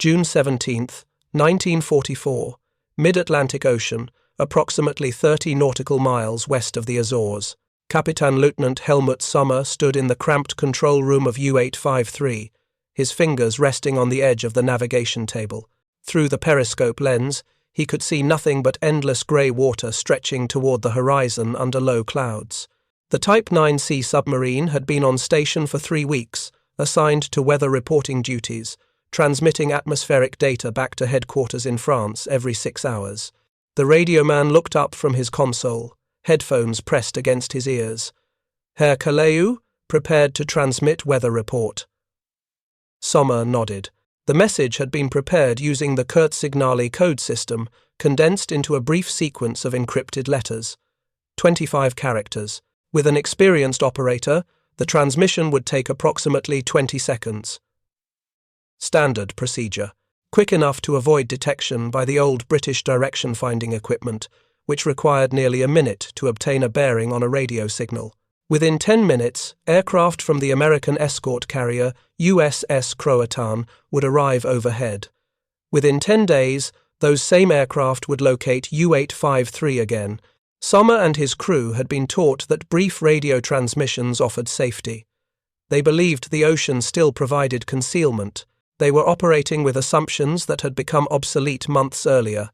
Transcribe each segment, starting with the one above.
June 17, 1944, mid-Atlantic Ocean, approximately 30 nautical miles west of the Azores. Kapitänleutnant Helmut Sommer stood in the cramped control room of U853, his fingers resting on the edge of the navigation table. Through the periscope lens, he could see nothing but endless grey water stretching toward the horizon under low clouds. The Type 9C submarine had been on station for 3 weeks, assigned to weather reporting duties, transmitting atmospheric data back to headquarters in France every 6 hours. The radioman looked up from his console, headphones pressed against his ears. Herr Kaleu, prepared to transmit weather report. Sommer nodded. The message had been prepared using the Kurzsignale code system, condensed into a brief sequence of encrypted letters. 25 characters. With an experienced operator, the transmission would take approximately 20 seconds. Standard procedure. Quick enough to avoid detection by the old British direction-finding equipment, which required nearly a minute to obtain a bearing on a radio signal. Within 10 minutes, aircraft from the American escort carrier USS Croatan would arrive overhead. Within 10 days, those same aircraft would locate U853 again. Sommer and his crew had been taught that brief radio transmissions offered safety. They believed the ocean still provided concealment. They were operating with assumptions that had become obsolete months earlier,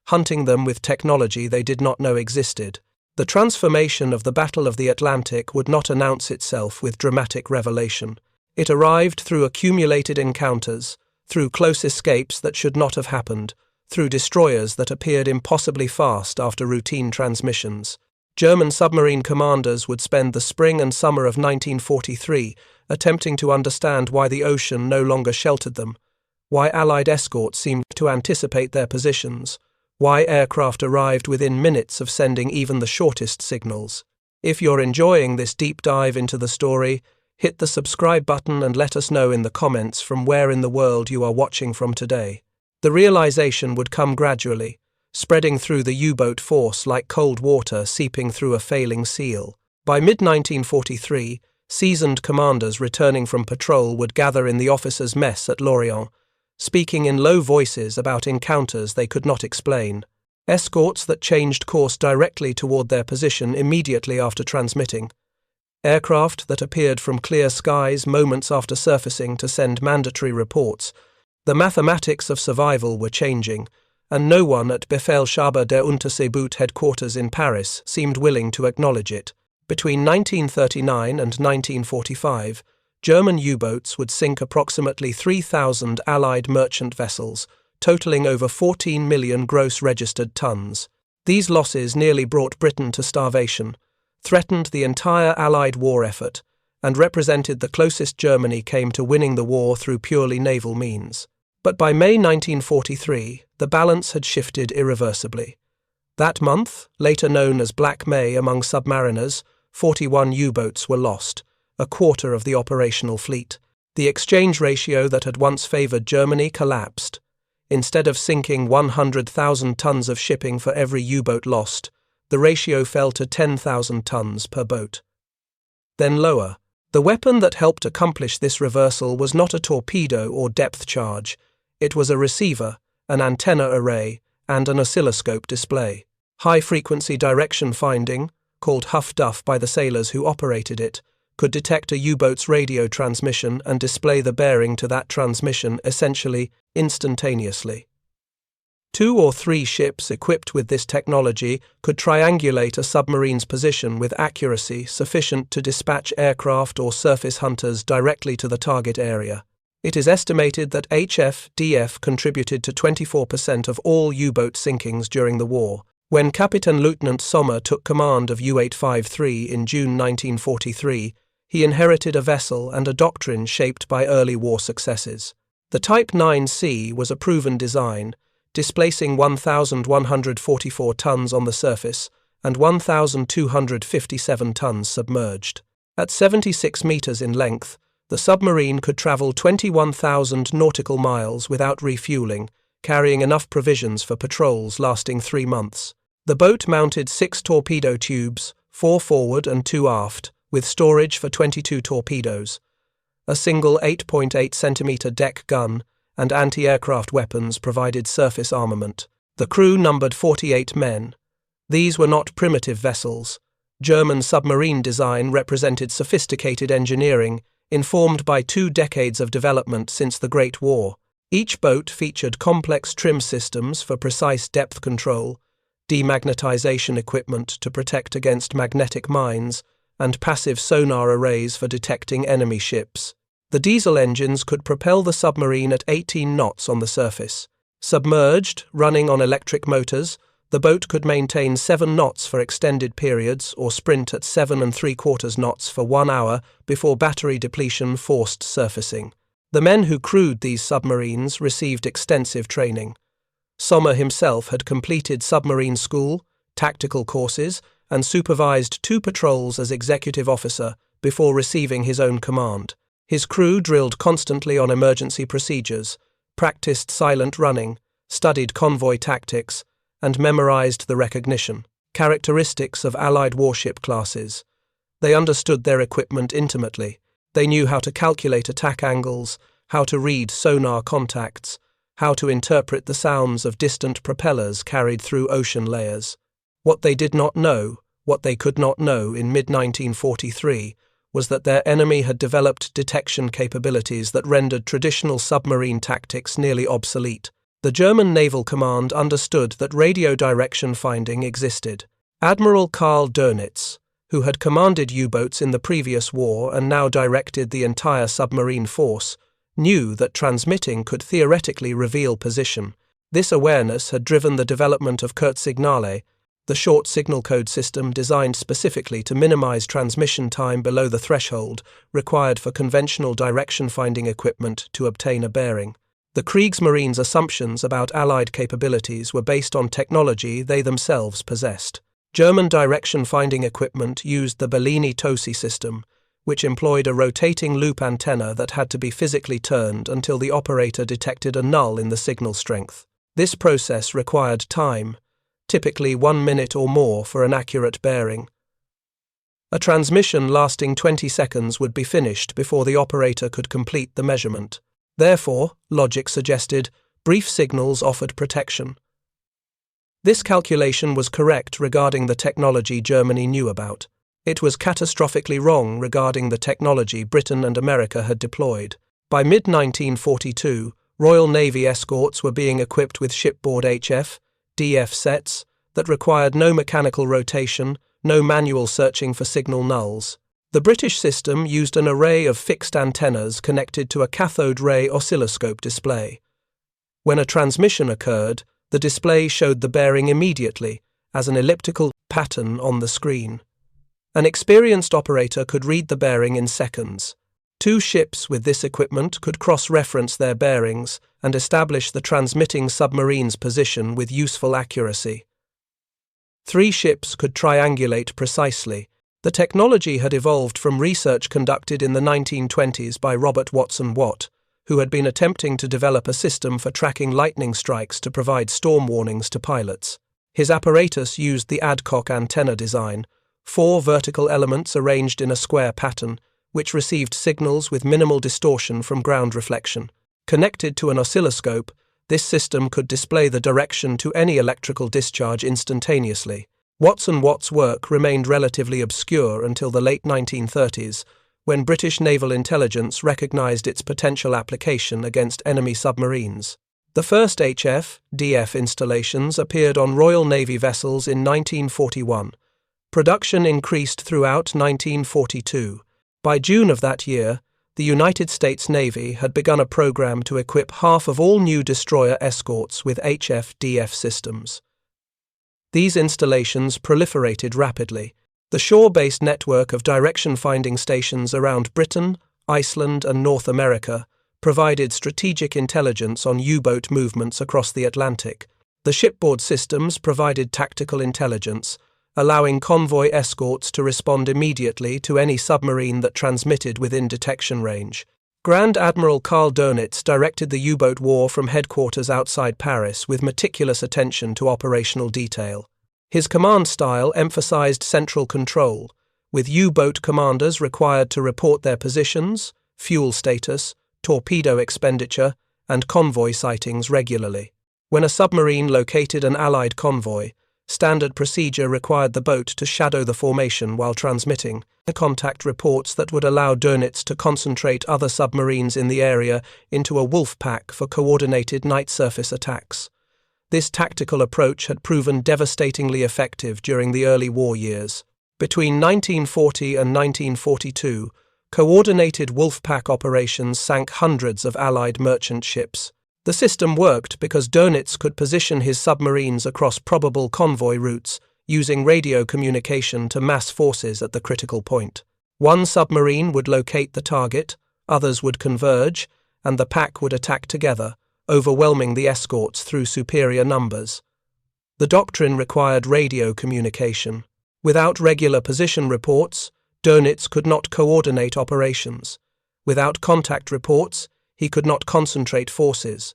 hunting them with technology they did not know existed. The transformation of the Battle of the Atlantic would not announce itself with dramatic revelation. It arrived through accumulated encounters, through close escapes that should not have happened, through destroyers that appeared impossibly fast after routine transmissions. German submarine commanders would spend the spring and summer of 1943 attempting to understand why the ocean no longer sheltered them, why Allied escorts seemed to anticipate their positions, why aircraft arrived within minutes of sending even the shortest signals. If you're enjoying this deep dive into the story, hit the subscribe button and let us know in the comments from where in the world you are watching from today. The realization would come gradually, spreading through the U-boat force like cold water seeping through a failing seal. By mid-1943, seasoned commanders returning from patrol would gather in the officers' mess at Lorient, speaking in low voices about encounters they could not explain. Escorts that changed course directly toward their position immediately after transmitting. Aircraft that appeared from clear skies moments after surfacing to send mandatory reports. The mathematics of survival were changing, and no one at Befehlshaber der Unterseeboot headquarters in Paris seemed willing to acknowledge it. Between 1939 and 1945, German U-boats would sink approximately 3,000 Allied merchant vessels, totaling over 14 million gross registered tons. These losses nearly brought Britain to starvation, threatened the entire Allied war effort, and represented the closest Germany came to winning the war through purely naval means. But by May 1943, the balance had shifted irreversibly. That month, later known as Black May among submariners, 41 U-boats were lost, a quarter of the operational fleet. The exchange ratio that had once favored Germany collapsed. Instead of sinking 100,000 tons of shipping for every U-boat lost, the ratio fell to 10,000 tons per boat. Then lower. The weapon that helped accomplish this reversal was not a torpedo or depth charge. It was a receiver, an antenna array, and an oscilloscope display. High-frequency direction finding, called Huff-Duff by the sailors who operated it, could detect a U-boat's radio transmission and display the bearing to that transmission essentially instantaneously. 2 or 3 ships equipped with this technology could triangulate a submarine's position with accuracy sufficient to dispatch aircraft or surface hunters directly to the target area. It is estimated that HF-DF contributed to 24% of all U-boat sinkings during the war. When Kapitänleutnant Sommer took command of U853 in June 1943, he inherited a vessel and a doctrine shaped by early war successes. The Type 9C was a proven design, displacing 1,144 tons on the surface and 1,257 tons submerged. At 76 meters in length, the submarine could travel 21,000 nautical miles without refueling, carrying enough provisions for patrols lasting 3 months. The boat mounted 6 torpedo tubes, 4 forward and 2 aft, with storage for 22 torpedoes, a single 8.8 centimeter deck gun, and anti-aircraft weapons provided surface armament. The crew numbered 48 men. These were not primitive vessels. German submarine design represented sophisticated engineering, informed by 2 decades of development since the Great War. Each boat featured complex trim systems for precise depth control, demagnetization equipment to protect against magnetic mines, and passive sonar arrays for detecting enemy ships. The diesel engines could propel the submarine at 18 knots on the surface. Submerged, running on electric motors, the boat could maintain 7 knots for extended periods or sprint at 7 3/4 knots for 1 hour before battery depletion forced surfacing. The men who crewed these submarines received extensive training. Sommer himself had completed submarine school, tactical courses, and supervised 2 patrols as executive officer before receiving his own command. His crew drilled constantly on emergency procedures, practiced silent running, studied convoy tactics, and memorized the recognition characteristics of Allied warship classes. They understood their equipment intimately. They knew how to calculate attack angles, how to read sonar contacts, how to interpret the sounds of distant propellers carried through ocean layers. What they did not know, what they could not know in mid-1943, was that their enemy had developed detection capabilities that rendered traditional submarine tactics nearly obsolete. The German Naval Command understood that radio direction finding existed. Admiral Karl Dönitz, who had commanded U-boats in the previous war and now directed the entire submarine force, knew that transmitting could theoretically reveal position. This awareness had driven the development of Kurzsignale, the short signal code system designed specifically to minimize transmission time below the threshold required for conventional direction-finding equipment to obtain a bearing. The Kriegsmarine's assumptions about Allied capabilities were based on technology they themselves possessed. German direction-finding equipment used the Bellini-Tosi system, which employed a rotating loop antenna that had to be physically turned until the operator detected a null in the signal strength. This process required time, typically 1 minute or more for an accurate bearing. A transmission lasting 20 seconds would be finished before the operator could complete the measurement. Therefore, logic suggested, brief signals offered protection. This calculation was correct regarding the technology Germany knew about. It was catastrophically wrong regarding the technology Britain and America had deployed. By mid-1942, Royal Navy escorts were being equipped with shipboard HF, DF sets that required no mechanical rotation, no manual searching for signal nulls. The British system used an array of fixed antennas connected to a cathode ray oscilloscope display. When a transmission occurred, the display showed the bearing immediately as an elliptical pattern on the screen. An experienced operator could read the bearing in seconds. 2 ships with this equipment could cross-reference their bearings and establish the transmitting submarine's position with useful accuracy. 3 ships could triangulate precisely. The technology had evolved from research conducted in the 1920s by Robert Watson Watt, who had been attempting to develop a system for tracking lightning strikes to provide storm warnings to pilots. His apparatus used the Adcock antenna design, 4 vertical elements arranged in a square pattern, which received signals with minimal distortion from ground reflection. Connected to an oscilloscope, this system could display the direction to any electrical discharge instantaneously. Watson Watt's work remained relatively obscure until the late 1930s, when British naval intelligence recognized its potential application against enemy submarines. The first HF, DF installations appeared on Royal Navy vessels in 1941. Production increased throughout 1942. By June of that year, the United States Navy had begun a program to equip half of all new destroyer escorts with HF-DF systems. These installations proliferated rapidly. The shore-based network of direction-finding stations around Britain, Iceland, and North America provided strategic intelligence on U-boat movements across the Atlantic. The shipboard systems provided tactical intelligence, allowing convoy escorts to respond immediately to any submarine that transmitted within detection range. Grand Admiral Karl Dönitz directed the U-boat war from headquarters outside Paris with meticulous attention to operational detail. His command style emphasized central control, with U-boat commanders required to report their positions, fuel status, torpedo expenditure, and convoy sightings regularly. When a submarine located an Allied convoy, standard procedure required the boat to shadow the formation while transmitting contact reports that would allow Dönitz to concentrate other submarines in the area into a Wolfpack for coordinated night surface attacks. This tactical approach had proven devastatingly effective during the early war years. Between 1940 and 1942, coordinated Wolfpack operations sank hundreds of Allied merchant ships. The system worked because Dönitz could position his submarines across probable convoy routes, using radio communication to mass forces at the critical point. One submarine would locate the target, others would converge, and the pack would attack together, overwhelming the escorts through superior numbers. The doctrine required radio communication. Without regular position reports, Dönitz could not coordinate operations. Without contact reports, he could not concentrate forces.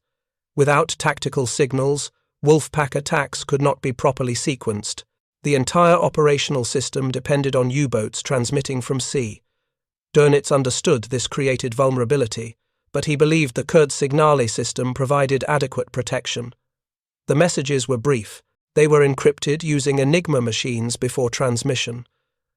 Without tactical signals, Wolfpack attacks could not be properly sequenced. The entire operational system depended on U-boats transmitting from sea. Dönitz understood this created vulnerability, but he believed the Kurzsignale system provided adequate protection. The messages were brief. They were encrypted using Enigma machines before transmission.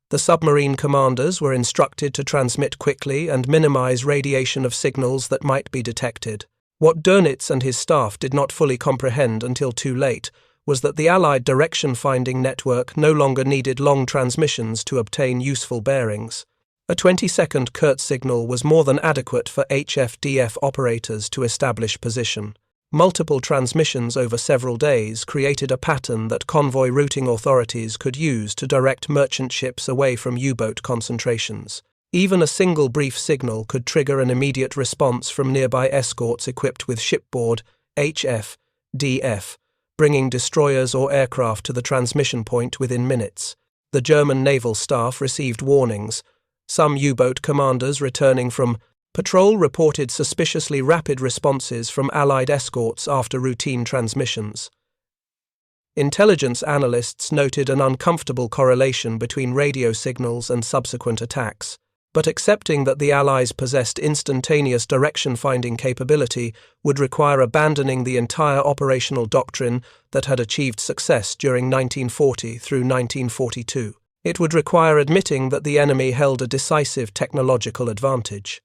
The submarine commanders were instructed to transmit quickly and minimize radiation of signals that might be detected. What Dönitz and his staff did not fully comprehend until too late was that the Allied direction-finding network no longer needed long transmissions to obtain useful bearings. A 20-second Kurtz signal was more than adequate for HFDF operators to establish position. Multiple transmissions over several days created a pattern that convoy routing authorities could use to direct merchant ships away from U-boat concentrations. Even a single brief signal could trigger an immediate response from nearby escorts equipped with shipboard HFDF, bringing destroyers or aircraft to the transmission point within minutes. The German naval staff received warnings. Some U-boat commanders returning from patrol reported suspiciously rapid responses from Allied escorts after routine transmissions. Intelligence analysts noted an uncomfortable correlation between radio signals and subsequent attacks, but accepting that the Allies possessed instantaneous direction-finding capability would require abandoning the entire operational doctrine that had achieved success during 1940 through 1942. It would require admitting that the enemy held a decisive technological advantage.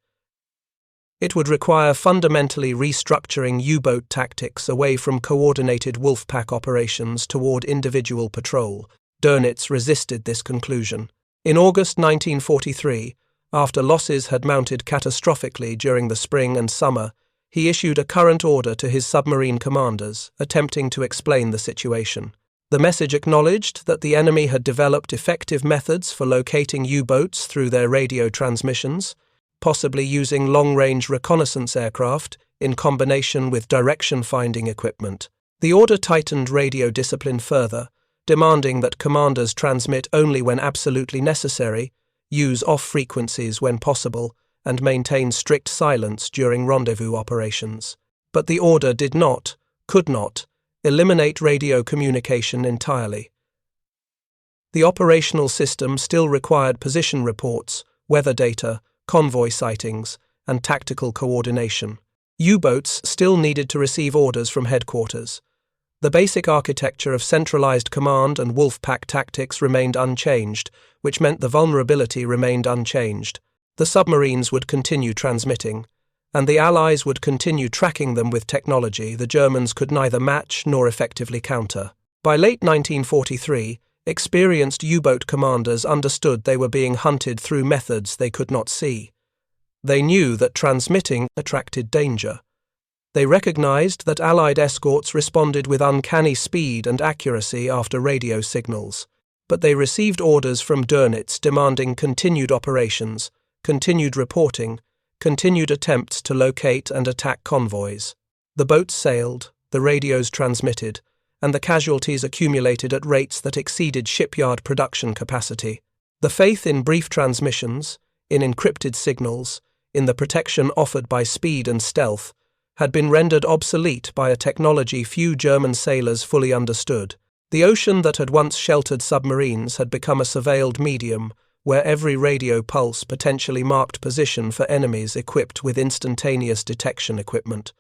It would require fundamentally restructuring U-boat tactics away from coordinated Wolfpack operations toward individual patrol. Dönitz resisted this conclusion. In August 1943, after losses had mounted catastrophically during the spring and summer, he issued a current order to his submarine commanders, attempting to explain the situation. The message acknowledged that the enemy had developed effective methods for locating U-boats through their radio transmissions, possibly using long-range reconnaissance aircraft in combination with direction-finding equipment. The order tightened radio discipline further, demanding that commanders transmit only when absolutely necessary, use off frequencies when possible, and maintain strict silence during rendezvous operations. But the order did not, could not, eliminate radio communication entirely. The operational system still required position reports, weather data, convoy sightings, and tactical coordination. U-boats still needed to receive orders from headquarters. The basic architecture of centralized command and Wolfpack tactics remained unchanged, which meant the vulnerability remained unchanged. The submarines would continue transmitting, and the Allies would continue tracking them with technology the Germans could neither match nor effectively counter. By late 1943, experienced U-boat commanders understood they were being hunted through methods they could not see. They knew that transmitting attracted danger. They recognized that Allied escorts responded with uncanny speed and accuracy after radio signals, but they received orders from Dönitz demanding continued operations, continued reporting, continued attempts to locate and attack convoys. The boats sailed, the radios transmitted, and the casualties accumulated at rates that exceeded shipyard production capacity. The faith in brief transmissions, in encrypted signals, in the protection offered by speed and stealth, had been rendered obsolete by a technology few German sailors fully understood. The ocean that had once sheltered submarines had become a surveilled medium, where every radio pulse potentially marked position for enemies equipped with instantaneous detection equipment.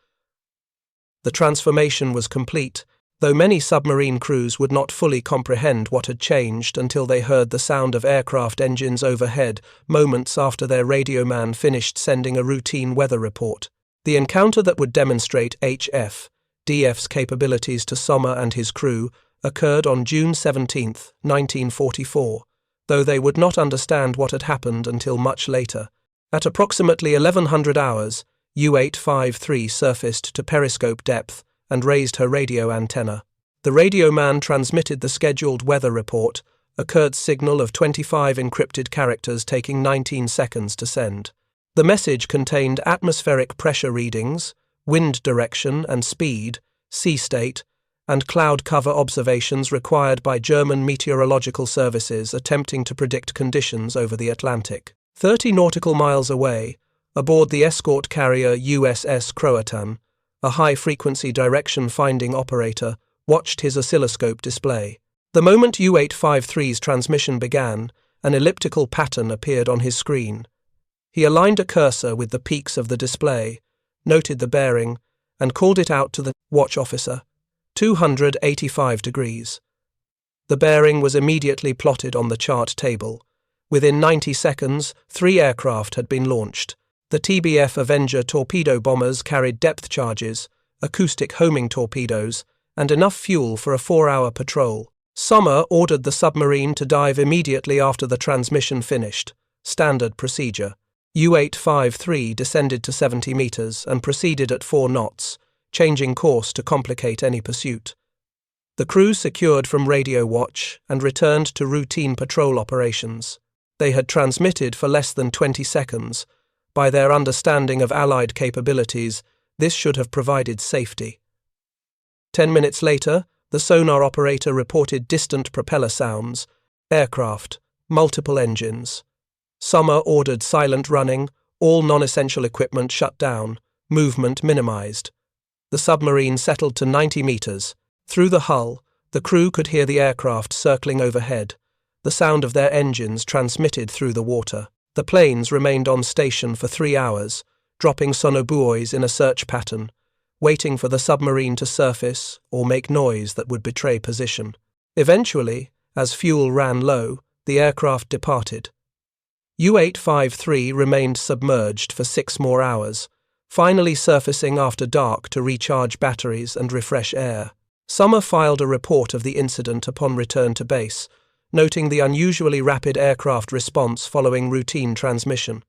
The transformation was complete, though many submarine crews would not fully comprehend what had changed until they heard the sound of aircraft engines overhead moments after their radio man finished sending a routine weather report. The encounter that would demonstrate HF-DF's capabilities to Sommer and his crew occurred on June 17, 1944, though they would not understand what had happened until much later. At approximately 1100 hours, U853 surfaced to periscope depth and raised her radio antenna. The radio man transmitted the scheduled weather report, a curt signal of 25 encrypted characters taking 19 seconds to send. The message contained atmospheric pressure readings, wind direction and speed, sea state, and cloud cover observations required by German meteorological services attempting to predict conditions over the Atlantic. 30 nautical miles away, aboard the escort carrier USS Croatan, a high-frequency direction-finding operator watched his oscilloscope display. The moment U853's transmission began, an elliptical pattern appeared on his screen. He aligned a cursor with the peaks of the display, noted the bearing, and called it out to the watch officer. 285 degrees. The bearing was immediately plotted on the chart table. Within 90 seconds, 3 aircraft had been launched. The TBF Avenger torpedo bombers carried depth charges, acoustic homing torpedoes, and enough fuel for a 4-hour patrol. Sommer ordered the submarine to dive immediately after the transmission finished, standard procedure. U853 descended to 70 meters and proceeded at 4 knots, changing course to complicate any pursuit. The crew secured from radio watch and returned to routine patrol operations. They had transmitted for less than 20 seconds. By their understanding of Allied capabilities, this should have provided safety. 10 minutes later, the sonar operator reported distant propeller sounds, aircraft, multiple engines. Sommer ordered silent running, all non-essential equipment shut down, movement minimized. The submarine settled to 90 meters. Through the hull, the crew could hear the aircraft circling overhead, the sound of their engines transmitted through the water. The planes remained on station for 3 hours, dropping sonobuoys in a search pattern, waiting for the submarine to surface or make noise that would betray position. Eventually, as fuel ran low, the aircraft departed. U853 remained submerged for 6 more hours, finally surfacing after dark to recharge batteries and refresh air. Sommer filed a report of the incident upon return to base, noting the unusually rapid aircraft response following routine transmission.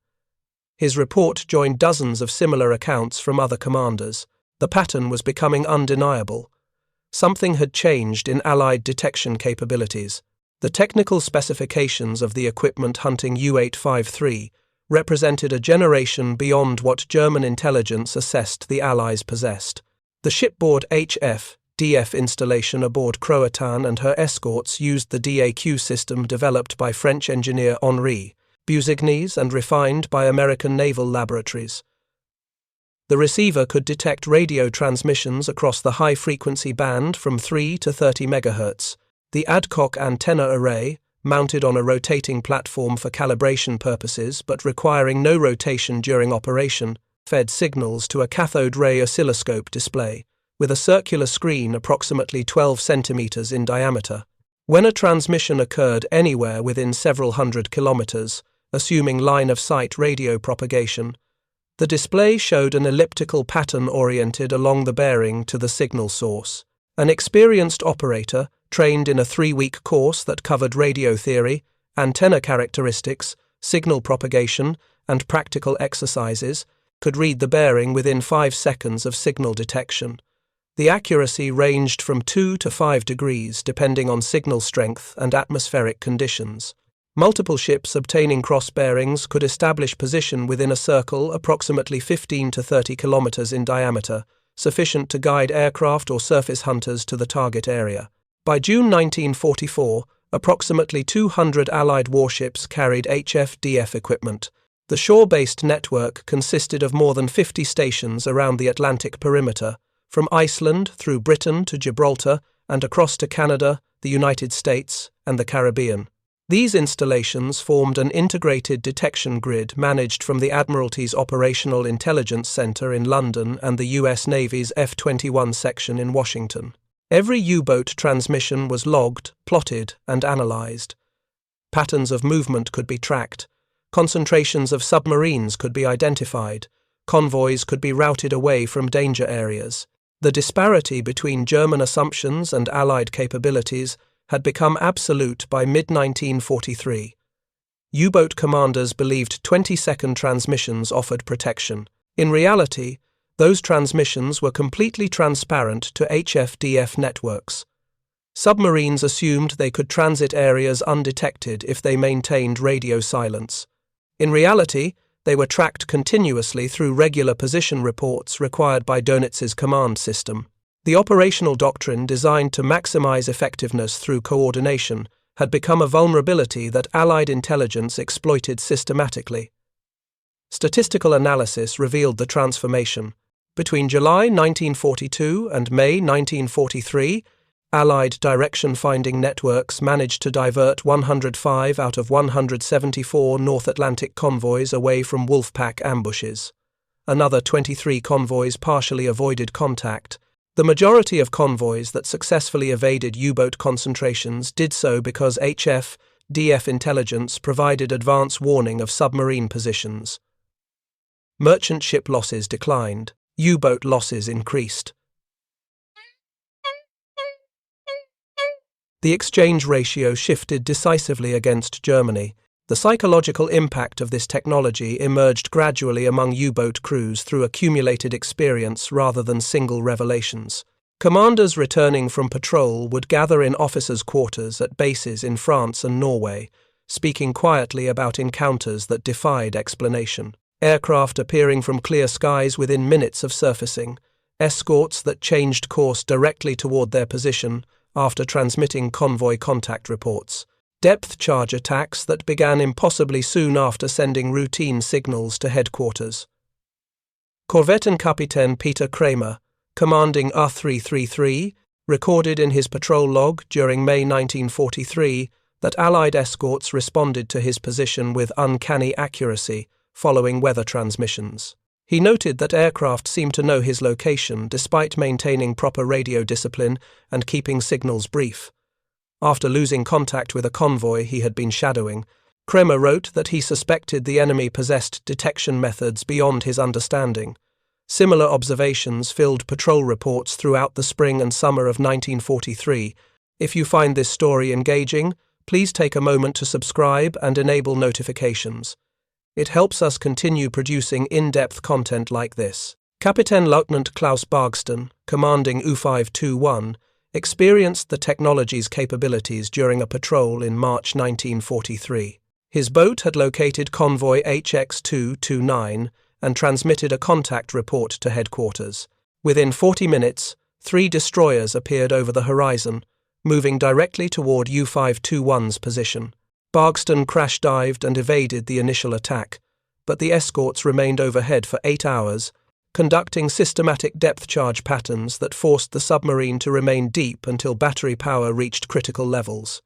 His report joined dozens of similar accounts from other commanders. The pattern was becoming undeniable. Something had changed in Allied detection capabilities. The technical specifications of the equipment hunting U853 represented a generation beyond what German intelligence assessed the Allies possessed. The shipboard HF-DF installation aboard Croatan and her escorts used the DAQ system developed by French engineer Henri Busigny and refined by American naval laboratories. The receiver could detect radio transmissions across the high-frequency band from 3 to 30 MHz. The Adcock antenna array, mounted on a rotating platform for calibration purposes but requiring no rotation during operation, fed signals to a cathode ray oscilloscope display, with a circular screen approximately 12 centimeters in diameter. When a transmission occurred anywhere within several hundred kilometers, assuming line-of-sight radio propagation, the display showed an elliptical pattern oriented along the bearing to the signal source. An experienced operator, trained in a 3-week course that covered radio theory, antenna characteristics, signal propagation, and practical exercises, could read the bearing within 5 seconds of signal detection. The accuracy ranged from 2 to 5 degrees depending on signal strength and atmospheric conditions. Multiple ships obtaining cross bearings could establish position within a circle approximately 15 to 30 kilometers in diameter, sufficient to guide aircraft or surface hunters to the target area. By June 1944, approximately 200 Allied warships carried HF-DF equipment. The shore-based network consisted of more than 50 stations around the Atlantic perimeter, from Iceland through Britain to Gibraltar and across to Canada, the United States, and the Caribbean. These installations formed an integrated detection grid managed from the Admiralty's Operational Intelligence Center in London and the US Navy's F-21 section in Washington. Every U-boat transmission was logged, plotted, and analyzed. Patterns of movement could be tracked. Concentrations of submarines could be identified. Convoys could be routed away from danger areas. The disparity between German assumptions and Allied capabilities had become absolute by mid-1943. U-boat commanders believed 20-second transmissions offered protection. In reality, those transmissions were completely transparent to HF-DF networks. Submarines assumed they could transit areas undetected if they maintained radio silence. In reality, they were tracked continuously through regular position reports required by Dönitz's command system. The operational doctrine designed to maximize effectiveness through coordination had become a vulnerability that Allied intelligence exploited systematically. Statistical analysis revealed the transformation. Between July 1942 and May 1943, Allied direction-finding networks managed to divert 105 out of 174 North Atlantic convoys away from Wolfpack ambushes. Another 23 convoys partially avoided contact. The majority of convoys that successfully evaded U-boat concentrations did so because HF-DF intelligence provided advance warning of submarine positions. Merchant ship losses declined. U-boat losses increased. The exchange ratio shifted decisively against Germany. The psychological impact of this technology emerged gradually among U-boat crews through accumulated experience rather than single revelations. Commanders returning from patrol would gather in officers' quarters at bases in France and Norway, speaking quietly about encounters that defied explanation. Aircraft appearing from clear skies within minutes of surfacing, escorts that changed course directly toward their position after transmitting convoy contact reports. Depth charge attacks that began impossibly soon after sending routine signals to headquarters. Korvettenkapitän Peter Kramer, commanding U853, recorded in his patrol log during May 1943 that Allied escorts responded to his position with uncanny accuracy following weather transmissions. He noted that aircraft seemed to know his location despite maintaining proper radio discipline and keeping signals brief. After losing contact with a convoy he had been shadowing, Kramer wrote that he suspected the enemy possessed detection methods beyond his understanding. Similar observations filled patrol reports throughout the spring and summer of 1943. If you find this story engaging, please take a moment to subscribe and enable notifications. It helps us continue producing in-depth content like this. Kapitänleutnant Klaus Bargston, commanding U853, experienced the technology's capabilities during a patrol in March 1943. His boat had located convoy HX-229 and transmitted a contact report to headquarters. Within 40 minutes, 3 destroyers appeared over the horizon, moving directly toward U853's position. Bargston crash-dived and evaded the initial attack, but the escorts remained overhead for 8 hours, conducting systematic depth charge patterns that forced the submarine to remain deep until battery power reached critical levels.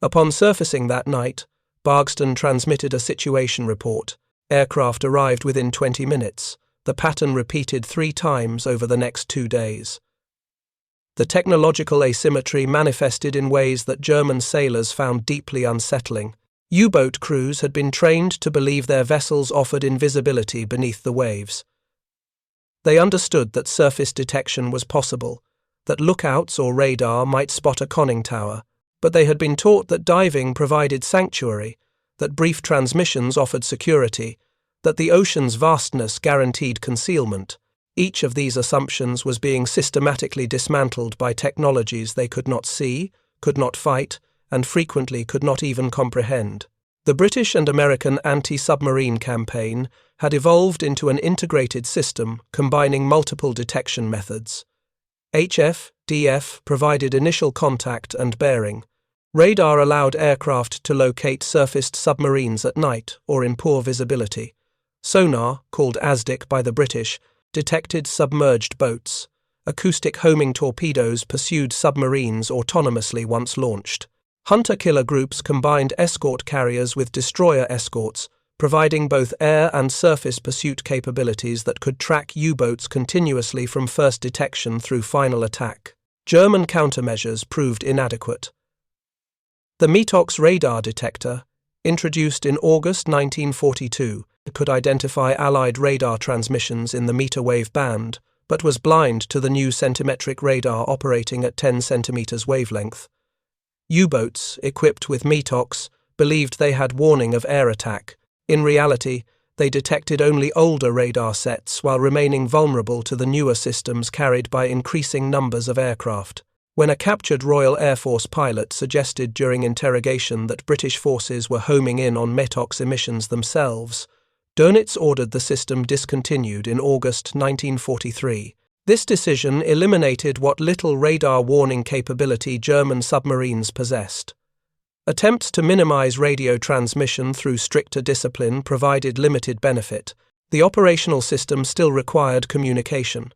Upon surfacing that night, Bargston transmitted a situation report. Aircraft arrived within 20 minutes. The pattern repeated 3 times over the next 2 days. The technological asymmetry manifested in ways that German sailors found deeply unsettling. U-boat crews had been trained to believe their vessels offered invisibility beneath the waves. They understood that surface detection was possible, that lookouts or radar might spot a conning tower, but they had been taught that diving provided sanctuary, that brief transmissions offered security, that the ocean's vastness guaranteed concealment. Each of these assumptions was being systematically dismantled by technologies they could not see, could not fight, and frequently could not even comprehend. The British and American anti-submarine campaign had evolved into an integrated system combining multiple detection methods. HF-DF provided initial contact and bearing. Radar allowed aircraft to locate surfaced submarines at night or in poor visibility. Sonar, called ASDIC by the British, detected submerged boats. Acoustic homing torpedoes pursued submarines autonomously once launched. Hunter-killer groups combined escort carriers with destroyer escorts, providing both air and surface pursuit capabilities that could track U-boats continuously from first detection through final attack. German countermeasures proved inadequate. The Metox radar detector, introduced in August 1942, could identify Allied radar transmissions in the meter-wave band, but was blind to the new centimetric radar operating at 10 centimeters wavelength. U-boats, equipped with Metox, believed they had warning of air attack. In reality, they detected only older radar sets while remaining vulnerable to the newer systems carried by increasing numbers of aircraft. When a captured Royal Air Force pilot suggested during interrogation that British forces were homing in on Metox emissions themselves, Dönitz ordered the system discontinued in August 1943. This decision eliminated what little radar warning capability German submarines possessed. Attempts to minimize radio transmission through stricter discipline provided limited benefit. The operational system still required communication.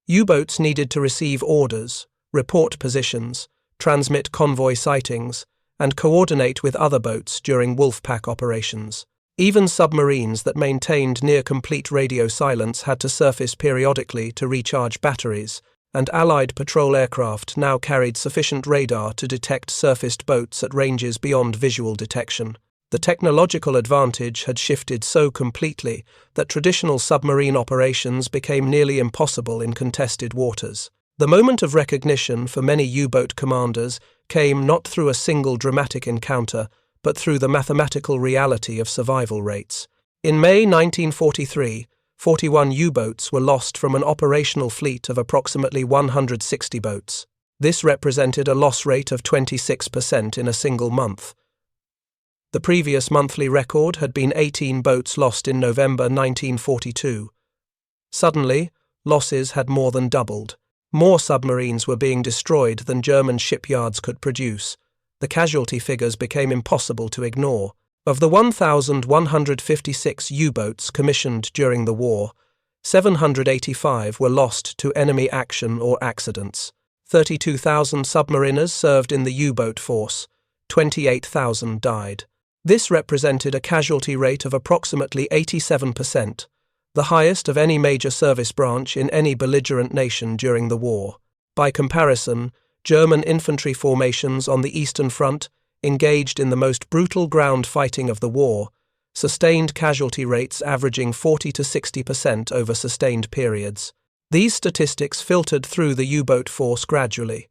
U-boats needed to receive orders, report positions, transmit convoy sightings, and coordinate with other boats during Wolfpack operations. Even submarines that maintained near-complete radio silence had to surface periodically to recharge batteries, and Allied patrol aircraft now carried sufficient radar to detect surfaced boats at ranges beyond visual detection. The technological advantage had shifted so completely that traditional submarine operations became nearly impossible in contested waters. The moment of recognition for many U-boat commanders came not through a single dramatic encounter, but through the mathematical reality of survival rates. In May 1943, 41 U-boats were lost from an operational fleet of approximately 160 boats. This represented a loss rate of 26% in a single month. The previous monthly record had been 18 boats lost in November 1942. Suddenly, losses had more than doubled. More submarines were being destroyed than German shipyards could produce. The casualty figures became impossible to ignore. Of the 1,156 U-boats commissioned during the war, 785 were lost to enemy action or accidents. 32,000 submariners served in the U-boat force. 28,000 died. This represented a casualty rate of approximately 87%, the highest of any major service branch in any belligerent nation during the war. By comparison, German infantry formations on the Eastern Front, engaged in the most brutal ground fighting of the war, sustained casualty rates averaging 40 to 60% over sustained periods. These statistics filtered through the U-boat force gradually.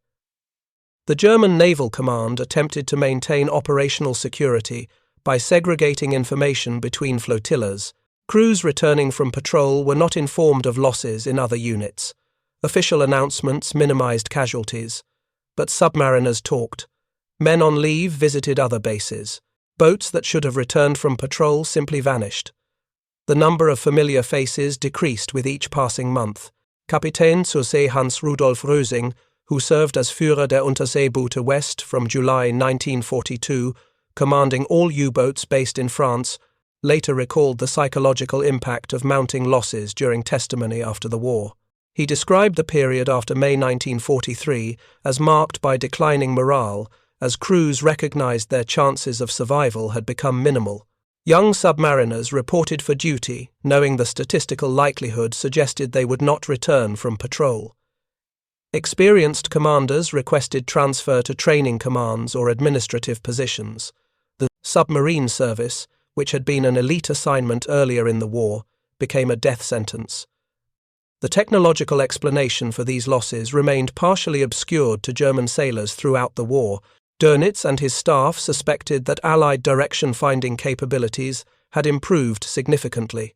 The German Naval Command attempted to maintain operational security by segregating information between flotillas. Crews returning from patrol were not informed of losses in other units. Official announcements minimized casualties, but submariners talked. Men on leave visited other bases. Boats that should have returned from patrol simply vanished. The number of familiar faces decreased with each passing month. Kapitän zur See Hans Rudolf Rösing, who served as Führer der Unterseeboote West from July 1942, commanding all U-boats based in France, later recalled the psychological impact of mounting losses during testimony after the war. He described the period after May 1943 as marked by declining morale, as crews recognized their chances of survival had become minimal. Young submariners reported for duty, knowing the statistical likelihood suggested they would not return from patrol. Experienced commanders requested transfer to training commands or administrative positions. The submarine service, which had been an elite assignment earlier in the war, became a death sentence. The technological explanation for these losses remained partially obscured to German sailors throughout the war. Dönitz and his staff suspected that Allied direction-finding capabilities had improved significantly.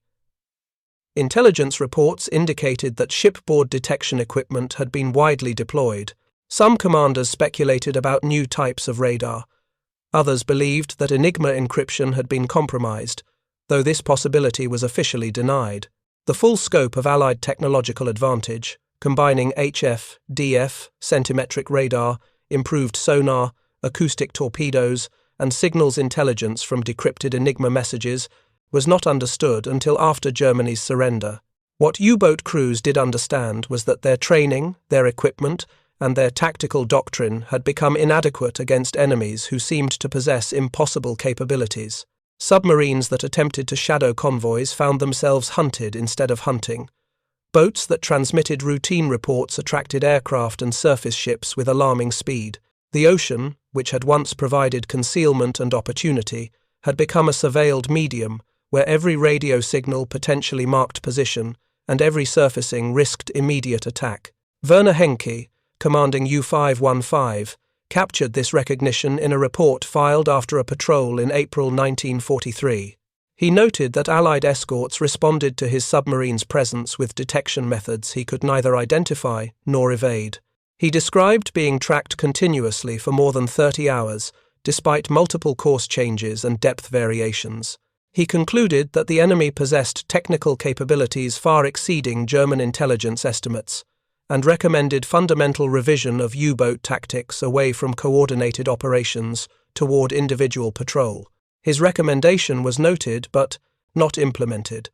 Intelligence reports indicated that shipboard detection equipment had been widely deployed. Some commanders speculated about new types of radar. Others believed that Enigma encryption had been compromised, though this possibility was officially denied. The full scope of Allied technological advantage, combining HF, DF, centimetric radar, improved sonar, acoustic torpedoes, and signals intelligence from decrypted Enigma messages, was not understood until after Germany's surrender. What U-boat crews did understand was that their training, their equipment, and their tactical doctrine had become inadequate against enemies who seemed to possess impossible capabilities. Submarines that attempted to shadow convoys found themselves hunted instead of hunting. Boats that transmitted routine reports attracted aircraft and surface ships with alarming speed. The ocean, which had once provided concealment and opportunity, had become a surveilled medium where every radio signal potentially marked position and every surfacing risked immediate attack. Werner Henke, commanding U853, captured this recognition in a report filed after a patrol in April 1943. He noted that Allied escorts responded to his submarine's presence with detection methods he could neither identify nor evade. He described being tracked continuously for more than 30 hours, despite multiple course changes and depth variations. He concluded that the enemy possessed technical capabilities far exceeding German intelligence estimates, and recommended fundamental revision of U-boat tactics away from coordinated operations toward individual patrol. His recommendation was noted but not implemented.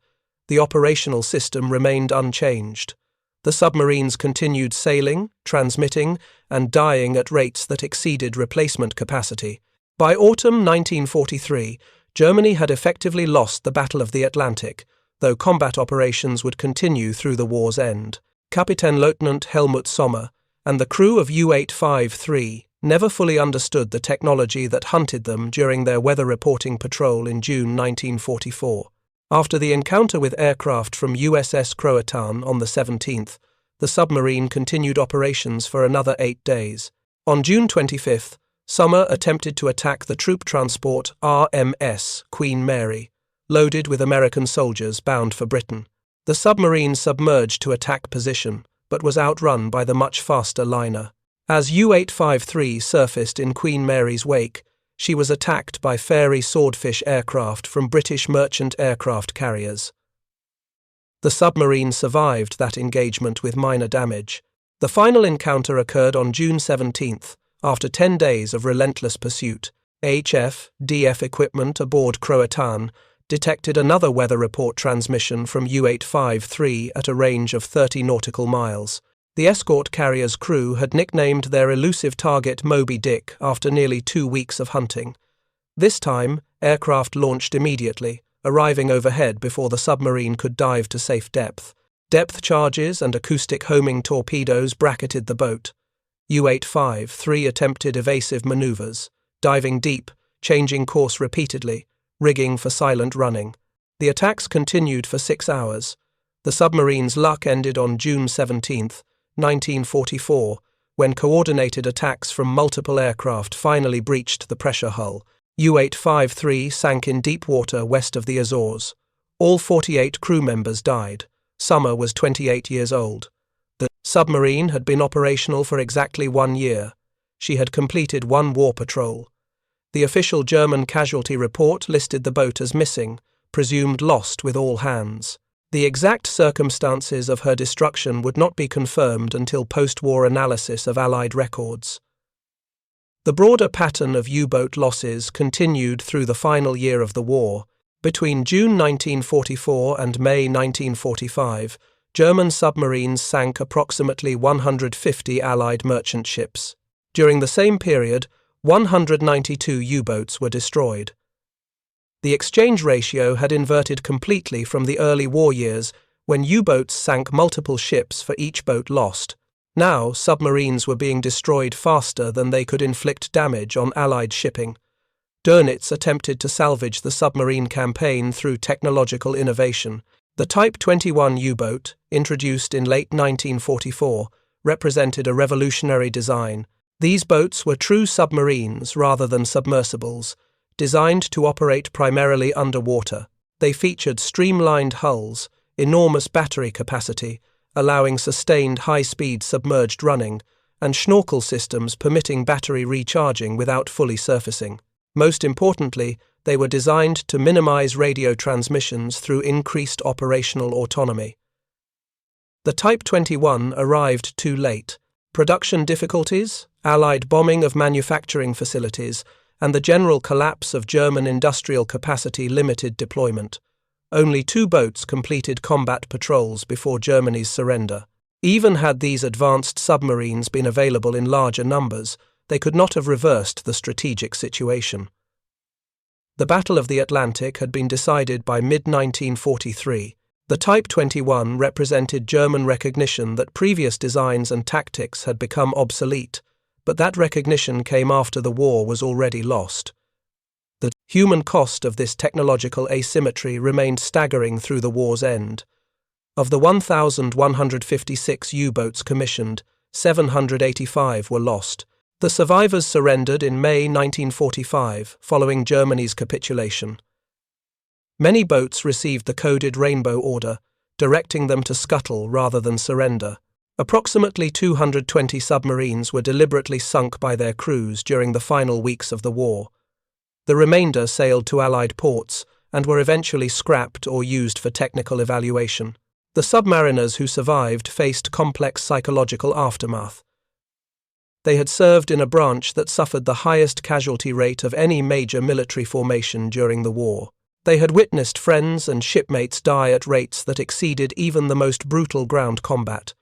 The operational system remained unchanged. The submarines continued sailing, transmitting, and dying at rates that exceeded replacement capacity. By autumn 1943, Germany had effectively lost the Battle of the Atlantic, though combat operations would continue through the war's end. Kapitänleutnant Helmut Sommer and the crew of U853 never fully understood the technology that hunted them during their weather reporting patrol in June 1944. After the encounter with aircraft from USS Croatan on the 17th, the submarine continued operations for another 8 days. On June 25th, Sommer attempted to attack the troop transport RMS Queen Mary, loaded with American soldiers bound for Britain. The submarine submerged to attack position, but was outrun by the much faster liner. As U853 surfaced in Queen Mary's wake, she was attacked by Fairey Swordfish aircraft from British merchant aircraft carriers. The submarine survived that engagement with minor damage. The final encounter occurred on June 17th, after 10 days of relentless pursuit. HF-DF equipment aboard Croatan detected another weather report transmission from U853 at a range of 30 nautical miles. The escort carrier's crew had nicknamed their elusive target Moby Dick after nearly 2 weeks of hunting. This time, aircraft launched immediately, arriving overhead before the submarine could dive to safe depth. Depth charges and acoustic homing torpedoes bracketed the boat. U853 attempted evasive maneuvers, diving deep, changing course repeatedly, rigging for silent running. The attacks continued for 6 hours. The submarine's luck ended on June 17th, 1944, when coordinated attacks from multiple aircraft finally breached the pressure hull. U853 sank in deep water west of the Azores. All 48 crew members died. Sommer was 28 years old. The submarine had been operational for exactly 1 year. She had completed 1 war patrol. The official German casualty report listed the boat as missing, presumed lost with all hands. The exact circumstances of her destruction would not be confirmed until post-war analysis of Allied records. The broader pattern of U-boat losses continued through the final year of the war. Between June 1944 and May 1945, German submarines sank approximately 150 Allied merchant ships. During the same period, 192 U-boats were destroyed. The exchange ratio had inverted completely from the early war years when U-boats sank multiple ships for each boat lost. Now, submarines were being destroyed faster than they could inflict damage on Allied shipping. Dönitz attempted to salvage the submarine campaign through technological innovation. The Type 21 U-boat, introduced in late 1944, represented a revolutionary design. These boats were true submarines rather than submersibles, designed to operate primarily underwater. They featured streamlined hulls, enormous battery capacity, allowing sustained high-speed submerged running, and schnorkel systems permitting battery recharging without fully surfacing. Most importantly, they were designed to minimize radio transmissions through increased operational autonomy. The Type 21 arrived too late. Production difficulties, Allied bombing of manufacturing facilities, and the general collapse of German industrial capacity limited deployment. Only 2 boats completed combat patrols before Germany's surrender. Even had these advanced submarines been available in larger numbers, they could not have reversed the strategic situation. The Battle of the Atlantic had been decided by mid-1943. The Type 21 represented German recognition that previous designs and tactics had become obsolete, but that recognition came after the war was already lost. The human cost of this technological asymmetry remained staggering through the war's end. Of the 1,156 U-boats commissioned, 785 were lost. The survivors surrendered in May 1945, following Germany's capitulation. Many boats received the coded Rainbow Order, directing them to scuttle rather than surrender. Approximately 220 submarines were deliberately sunk by their crews during the final weeks of the war. The remainder sailed to Allied ports and were eventually scrapped or used for technical evaluation. The submariners who survived faced complex psychological aftermath. They had served in a branch that suffered the highest casualty rate of any major military formation during the war. They had witnessed friends and shipmates die at rates that exceeded even the most brutal ground combat.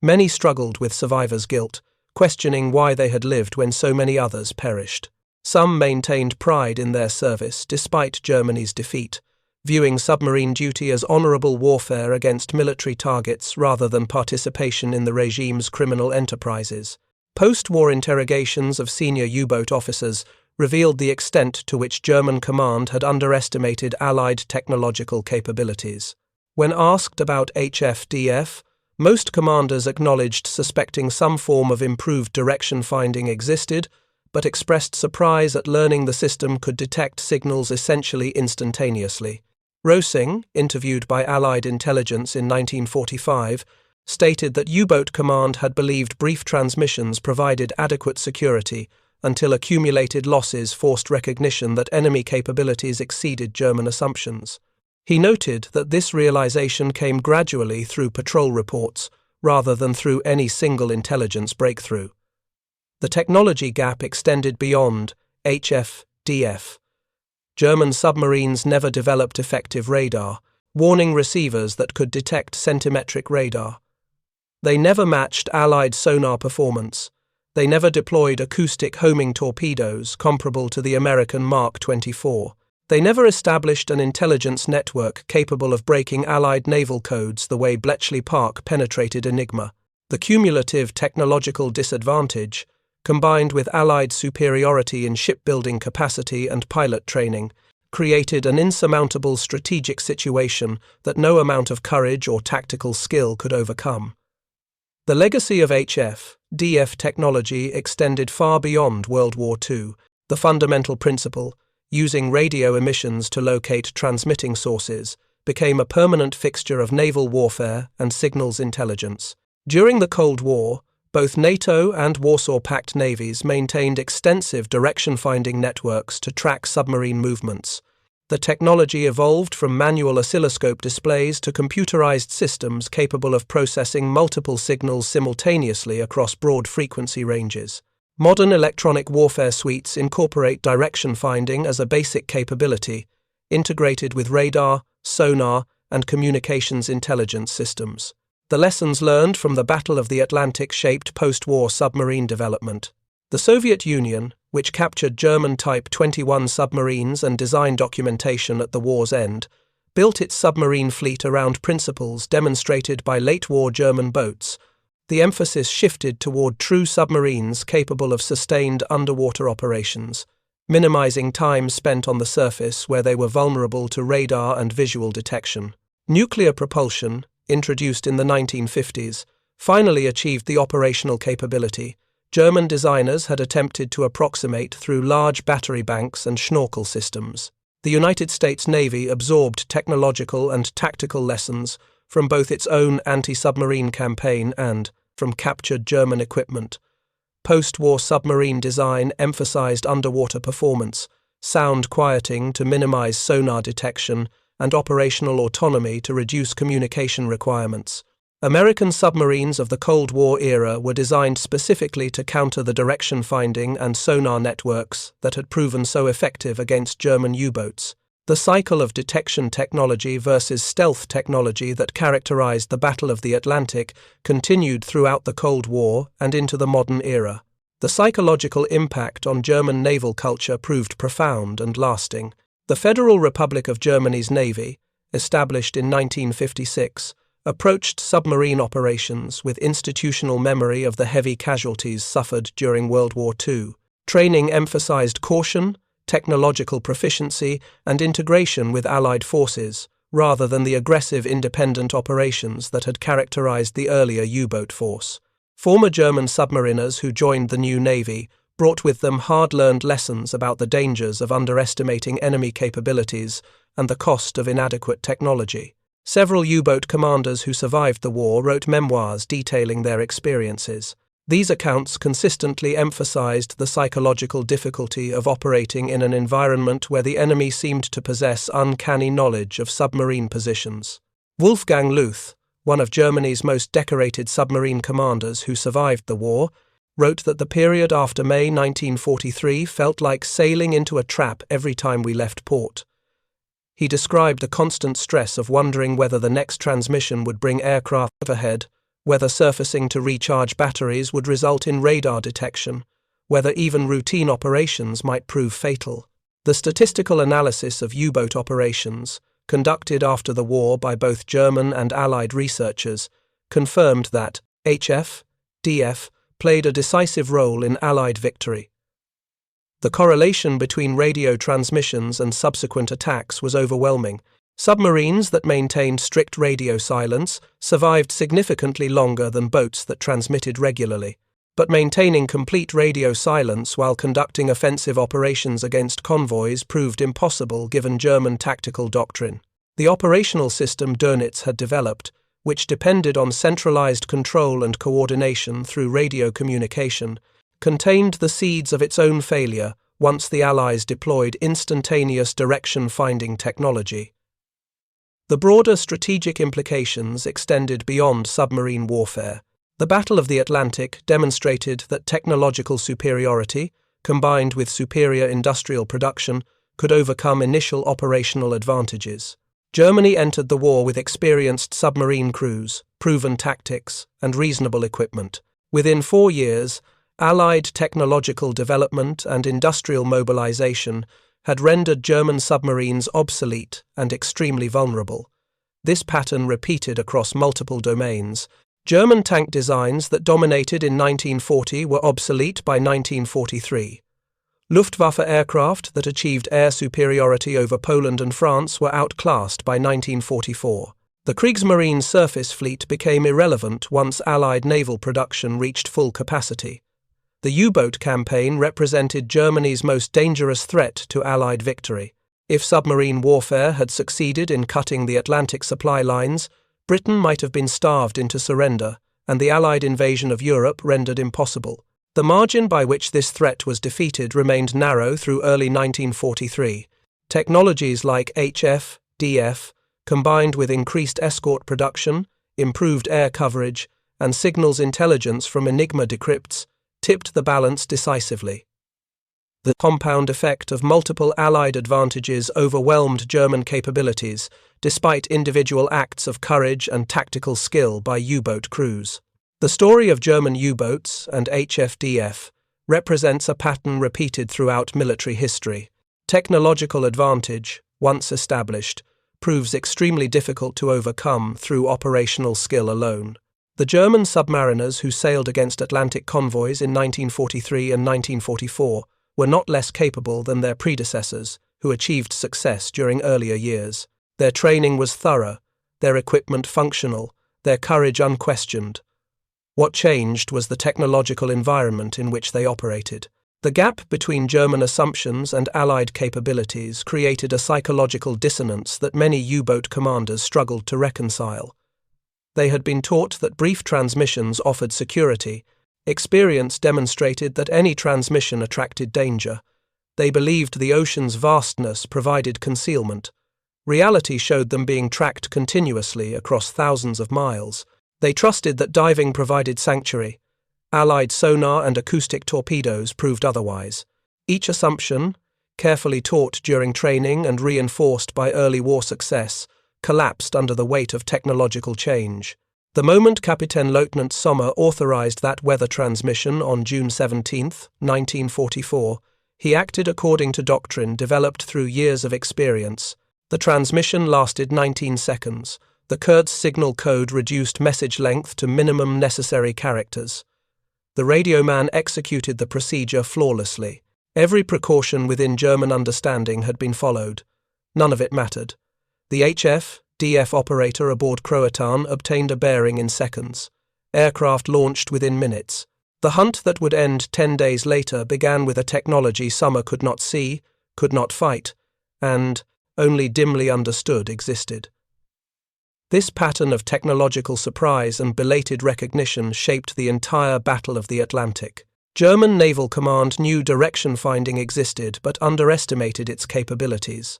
Many struggled with survivor's guilt, questioning why they had lived when so many others perished. Some maintained pride in their service despite Germany's defeat, viewing submarine duty as honorable warfare against military targets rather than participation in the regime's criminal enterprises. Post-war interrogations of senior U-boat officers revealed the extent to which German command had underestimated Allied technological capabilities. When asked about HF-DF, most commanders acknowledged suspecting some form of improved direction finding existed, but expressed surprise at learning the system could detect signals essentially instantaneously. Rosing, interviewed by Allied intelligence in 1945, stated that U-boat command had believed brief transmissions provided adequate security until accumulated losses forced recognition that enemy capabilities exceeded German assumptions. He noted that this realization came gradually through patrol reports rather than through any single intelligence breakthrough. The technology gap extended beyond HF-DF. German submarines never developed effective radar, warning receivers that could detect centimetric radar. They never matched Allied sonar performance. They never deployed acoustic homing torpedoes comparable to the American Mark 24. They never established an intelligence network capable of breaking Allied naval codes the way Bletchley Park penetrated Enigma. The cumulative technological disadvantage, combined with Allied superiority in shipbuilding capacity and pilot training, created an insurmountable strategic situation that no amount of courage or tactical skill could overcome. The legacy of HF-DF technology extended far beyond World War II. The fundamental principle, using radio emissions to locate transmitting sources, became a permanent fixture of naval warfare and signals intelligence. During the Cold War, both NATO and Warsaw Pact navies maintained extensive direction-finding networks to track submarine movements. The technology evolved from manual oscilloscope displays to computerized systems capable of processing multiple signals simultaneously across broad frequency ranges. Modern electronic warfare suites incorporate direction finding as a basic capability, integrated with radar, sonar, and communications intelligence systems. The lessons learned from the Battle of the Atlantic shaped post-war submarine development. The Soviet Union, which captured German Type 21 submarines and design documentation at the war's end, built its submarine fleet around principles demonstrated by late-war German boats. The emphasis shifted toward true submarines capable of sustained underwater operations, minimizing time spent on the surface where they were vulnerable to radar and visual detection. Nuclear propulsion, introduced in the 1950s, finally achieved the operational capability German designers had attempted to approximate through large battery banks and schnorkel systems. The United States Navy absorbed technological and tactical lessons from both its own anti-submarine campaign and from captured German equipment. Post-war submarine design emphasized underwater performance, sound quieting to minimize sonar detection, and operational autonomy to reduce communication requirements. American submarines of the Cold War era were designed specifically to counter the direction finding and sonar networks that had proven so effective against German U-boats. The cycle of detection technology versus stealth technology that characterized the Battle of the Atlantic continued throughout the Cold War and into the modern era. The psychological impact on German naval culture proved profound and lasting. The Federal Republic of Germany's Navy, established in 1956, approached submarine operations with institutional memory of the heavy casualties suffered during World War II. Training emphasized caution, technological proficiency, and integration with Allied forces, rather than the aggressive independent operations that had characterized the earlier U-boat force. Former German submariners who joined the new Navy brought with them hard-learned lessons about the dangers of underestimating enemy capabilities and the cost of inadequate technology. Several U-boat commanders who survived the war wrote memoirs detailing their experiences. These accounts consistently emphasized the psychological difficulty of operating in an environment where the enemy seemed to possess uncanny knowledge of submarine positions. Wolfgang Luth, one of Germany's most decorated submarine commanders who survived the war, wrote that the period after May 1943 felt like sailing into a trap every time we left port. He described the constant stress of wondering whether the next transmission would bring aircraft overhead, whether surfacing to recharge batteries would result in radar detection, whether even routine operations might prove fatal. The statistical analysis of U-boat operations, conducted after the war by both German and Allied researchers, confirmed that HF, DF played a decisive role in Allied victory. The correlation between radio transmissions and subsequent attacks was overwhelming. Submarines that maintained strict radio silence survived significantly longer than boats that transmitted regularly, but maintaining complete radio silence while conducting offensive operations against convoys proved impossible given German tactical doctrine. The operational system Dönitz had developed, which depended on centralized control and coordination through radio communication, contained the seeds of its own failure once the Allies deployed instantaneous direction-finding technology. The broader strategic implications extended beyond submarine warfare. The Battle of the Atlantic demonstrated that technological superiority, combined with superior industrial production, could overcome initial operational advantages. Germany entered the war with experienced submarine crews, proven tactics, and reasonable equipment. Within 4 years, Allied technological development and industrial mobilization had rendered German submarines obsolete and extremely vulnerable. This pattern repeated across multiple domains. German tank designs that dominated in 1940 were obsolete by 1943. Luftwaffe aircraft that achieved air superiority over Poland and France were outclassed by 1944. The Kriegsmarine surface fleet became irrelevant once Allied naval production reached full capacity. The U-boat campaign represented Germany's most dangerous threat to Allied victory. If submarine warfare had succeeded in cutting the Atlantic supply lines, Britain might have been starved into surrender, and the Allied invasion of Europe rendered impossible. The margin by which this threat was defeated remained narrow through early 1943. Technologies like HF, DF, combined with increased escort production, improved air coverage, and signals intelligence from Enigma decrypts, tipped the balance decisively. The compound effect of multiple Allied advantages overwhelmed German capabilities, despite individual acts of courage and tactical skill by U-boat crews. The story of German U-boats and HFDF represents a pattern repeated throughout military history. Technological advantage, once established, proves extremely difficult to overcome through operational skill alone. The German submariners who sailed against Atlantic convoys in 1943 and 1944 were not less capable than their predecessors, who achieved success during earlier years. Their training was thorough, their equipment functional, their courage unquestioned. What changed was the technological environment in which they operated. The gap between German assumptions and Allied capabilities created a psychological dissonance that many U-boat commanders struggled to reconcile. They had been taught that brief transmissions offered security. Experience demonstrated that any transmission attracted danger. They believed the ocean's vastness provided concealment. Reality showed them being tracked continuously across thousands of miles. They trusted that diving provided sanctuary. Allied sonar and acoustic torpedoes proved otherwise. Each assumption, carefully taught during training and reinforced by early war success, collapsed under the weight of technological change. The moment Kapitänleutnant Sommer authorized that weather transmission on June 17, 1944, he acted according to doctrine developed through years of experience. The transmission lasted 19 seconds. The Kurds signal code reduced message length to minimum necessary characters. The radio man executed the procedure flawlessly. Every precaution within German understanding had been followed. None of it mattered. The HF-DF operator aboard Croatan obtained a bearing in seconds. Aircraft launched within minutes. The hunt that would end 10 days later began with a technology Sommer could not see, could not fight, and only dimly understood existed. This pattern of technological surprise and belated recognition shaped the entire Battle of the Atlantic. German Naval Command knew direction finding existed but underestimated its capabilities.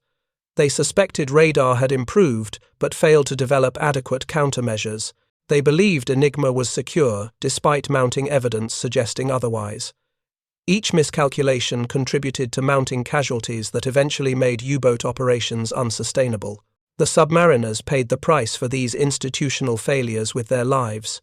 They suspected radar had improved but failed to develop adequate countermeasures. They believed Enigma was secure despite mounting evidence suggesting otherwise. Each miscalculation contributed to mounting casualties that eventually made U-boat operations unsustainable. The submariners paid the price for these institutional failures with their lives.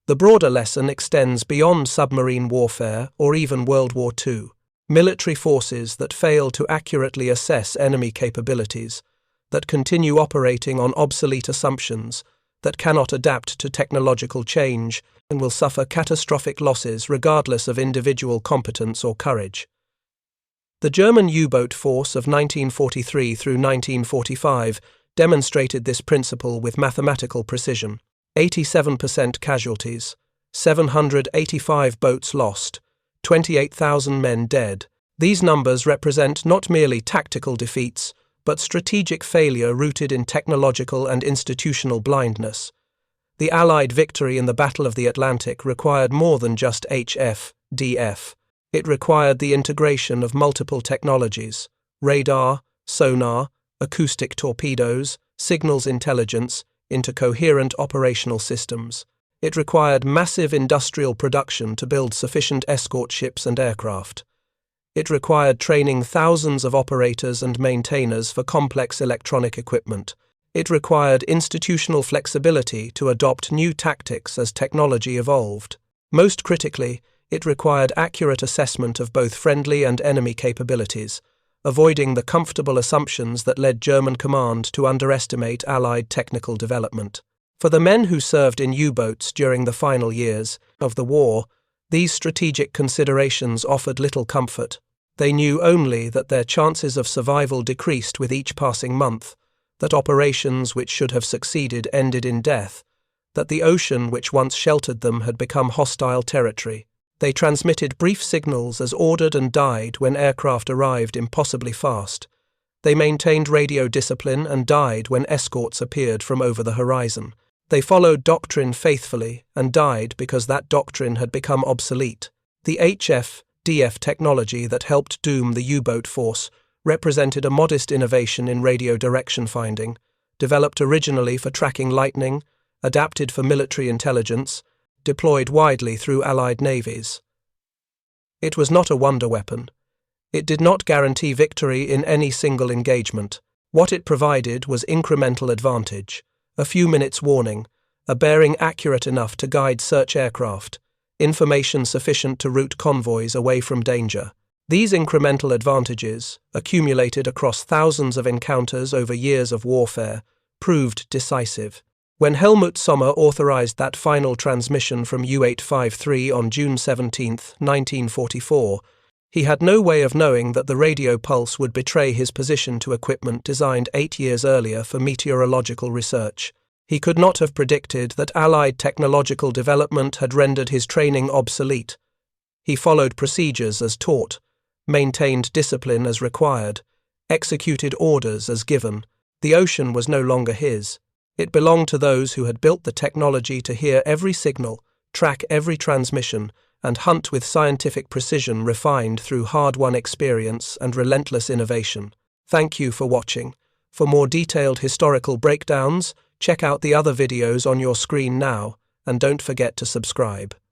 The broader lesson extends beyond submarine warfare or even World War II. Military forces that fail to accurately assess enemy capabilities, that continue operating on obsolete assumptions, that cannot adapt to technological change, and will suffer catastrophic losses regardless of individual competence or courage. The German U-boat force of 1943 through 1945 demonstrated this principle with mathematical precision. 87% casualties, 785 boats lost, 28,000 men dead. These numbers represent not merely tactical defeats, but strategic failure rooted in technological and institutional blindness. The Allied victory in the Battle of the Atlantic required more than just HF-DF. It required the integration of multiple technologies: radar, sonar, acoustic torpedoes, signals intelligence, into coherent operational systems. It required massive industrial production to build sufficient escort ships and aircraft. It required training thousands of operators and maintainers for complex electronic equipment. It required institutional flexibility to adopt new tactics as technology evolved. Most critically, it required accurate assessment of both friendly and enemy capabilities, avoiding the comfortable assumptions that led German command to underestimate Allied technical development. For the men who served in U-boats during the final years of the war, these strategic considerations offered little comfort. They knew only that their chances of survival decreased with each passing month, that operations which should have succeeded ended in death, that the ocean which once sheltered them had become hostile territory. They transmitted brief signals as ordered and died when aircraft arrived impossibly fast. They maintained radio discipline and died when escorts appeared from over the horizon. They followed doctrine faithfully and died because that doctrine had become obsolete. The HF-DF technology that helped doom the U-boat force represented a modest innovation in radio direction finding, developed originally for tracking lightning, adapted for military intelligence, deployed widely through Allied navies. It was not a wonder weapon. It did not guarantee victory in any single engagement. What it provided was incremental advantage, a few minutes warning, a bearing accurate enough to guide search aircraft, information sufficient to route convoys away from danger. These incremental advantages, accumulated across thousands of encounters over years of warfare, proved decisive. When Helmut Sommer authorized that final transmission from U853 on June 17, 1944, he had no way of knowing that the radio pulse would betray his position to equipment designed 8 years earlier for meteorological research. He could not have predicted that Allied technological development had rendered his training obsolete. He followed procedures as taught, maintained discipline as required, executed orders as given. The ocean was no longer his. It belonged to those who had built the technology to hear every signal, track every transmission, and hunt with scientific precision refined through hard-won experience and relentless innovation. Thank you for watching. For more detailed historical breakdowns, check out the other videos on your screen now, and don't forget to subscribe.